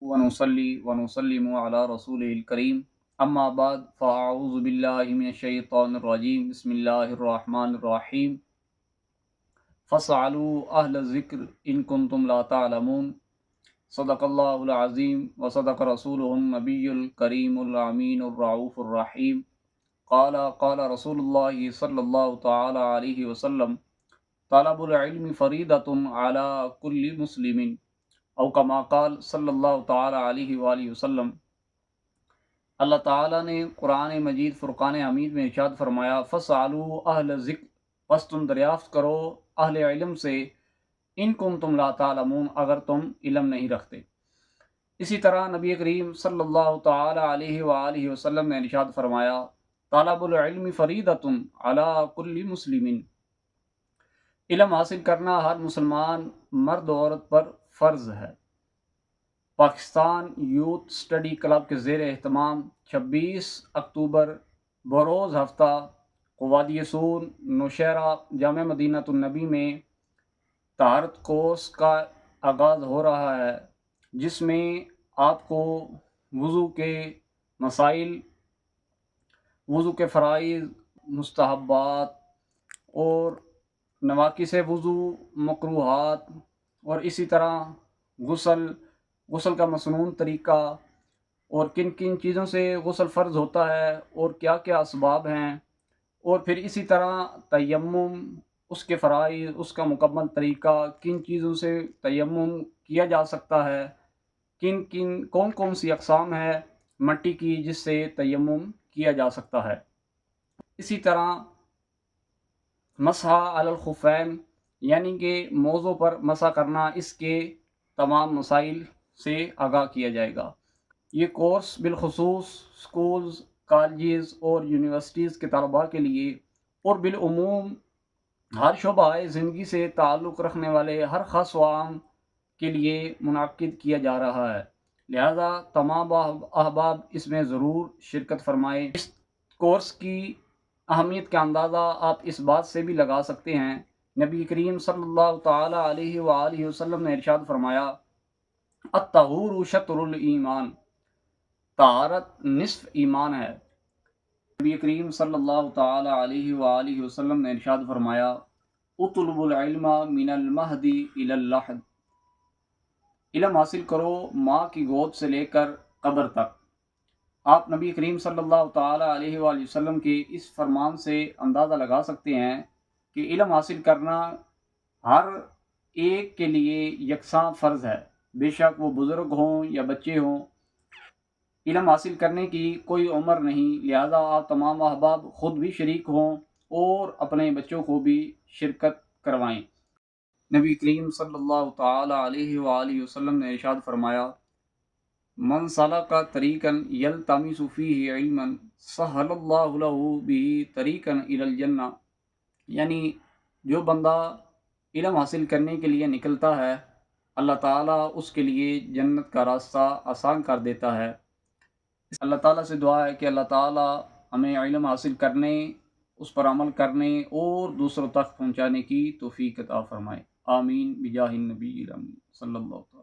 ونصلي ونسلم على رسوله الكريم اما بعد فاعوذ بالله من الشيطان الرجيم بسم الله الرحمن الرحيم فاسألوا اهل الذكر ان كنتم لا تعلمون صدق الله العظيم وصدق رسوله النبي الكريم الامين الرؤوف الرحيم قال رسول الله صلى الله تعالى عليه وسلم طلب العلم فریضۃ علی کل مسلم او کما قال صلی اللہ تعالی علیہ وآلہ وسلم۔ اللہ تعالیٰ نے قرآن مجید فرقان حمید میں ارشاد فرمایا فاسألوا اہل ذکر، پس تم دریافت کرو اہل علم سے، ان کنتم لا تعلمون، اگر تم علم نہیں رکھتے۔ اسی طرح نبی کریم صلی اللہ تعالی علیہ وآلہ وسلم نے ارشاد فرمایا طلب العلم فریضۃ علی کل مسلم، علم حاصل کرنا ہر مسلمان مرد و عورت پر فرض ہے۔ پاکستان یوتھ اسٹڈی کلب کے زیر اہتمام 26 اکتوبر بروز ہفتہ وادی سون نوشہرہ جامع مدینہ النبی میں طہارت کورس کا آغاز ہو رہا ہے، جس میں آپ کو وضو کے مسائل، وضو کے فرائض، مستحبات اور نواقص وضو، مکروہات، اور اسی طرح غسل کا مسنون طریقہ، اور کن کن چیزوں سے غسل فرض ہوتا ہے اور کیا کیا اسباب ہیں، اور پھر اسی طرح تیمم، اس کے فرائض، اس کا مکمل طریقہ، کن چیزوں سے تیمم کیا جا سکتا ہے، کون کون سی اقسام ہے مٹی کی جس سے تیمم کیا جا سکتا ہے۔ اسی طرح مسح علی الخفین، یعنی کہ موزوں پر مسح کرنا، اس کے تمام مسائل سے آگاہ کیا جائے گا۔ یہ کورس بالخصوص سکولز، کالجز اور یونیورسٹیز کے طلباء کے لیے اور بالعموم ہر شعبہ زندگی سے تعلق رکھنے والے ہر خاص و عام کے لیے منعقد کیا جا رہا ہے، لہذا تمام احباب اس میں ضرور شرکت فرمائیں۔ اس کورس کی اہمیت کا اندازہ آپ اس بات سے بھی لگا سکتے ہیں، نبی کریم صلی اللہ تعالی علیہ وآلہ وسلم نے ارشاد فرمایا الطہور شطر الایمان، طہارت نصف ایمان ہے۔ نبی کریم صلی اللہ تعالی علیہ وآلہ وسلم نے ارشاد فرمایا اطلب العلم من المہد الی اللحد، علم حاصل کرو ماں کی گود سے لے کر قبر تک۔ آپ نبی کریم صلی اللہ تعالی علیہ وآلہ وسلم کے اس فرمان سے اندازہ لگا سکتے ہیں کہ علم حاصل کرنا ہر ایک کے لیے یکساں فرض ہے، بے شک وہ بزرگ ہوں یا بچے ہوں۔ علم حاصل کرنے کی کوئی عمر نہیں، لہذا آپ تمام احباب خود بھی شریک ہوں اور اپنے بچوں کو بھی شرکت کروائیں۔ نبی کریم صلی اللہ تعالی علیہ وآلہ وسلم نے ارشاد فرمایا من سلک طریقا یلتمس فیہ علما سہل اللہ لہ بہ طریقا الی الجنہ، یعنی جو بندہ علم حاصل کرنے کے لیے نکلتا ہے، اللہ تعالیٰ اس کے لیے جنت کا راستہ آسان کر دیتا ہے۔ اللہ تعالیٰ سے دعا ہے کہ اللہ تعالیٰ ہمیں علم حاصل کرنے، اس پر عمل کرنے اور دوسروں تک پہنچانے کی توفیق عطا فرمائے۔ آمین بجاہ النبی الامین صلی اللہ علیہ وسلم۔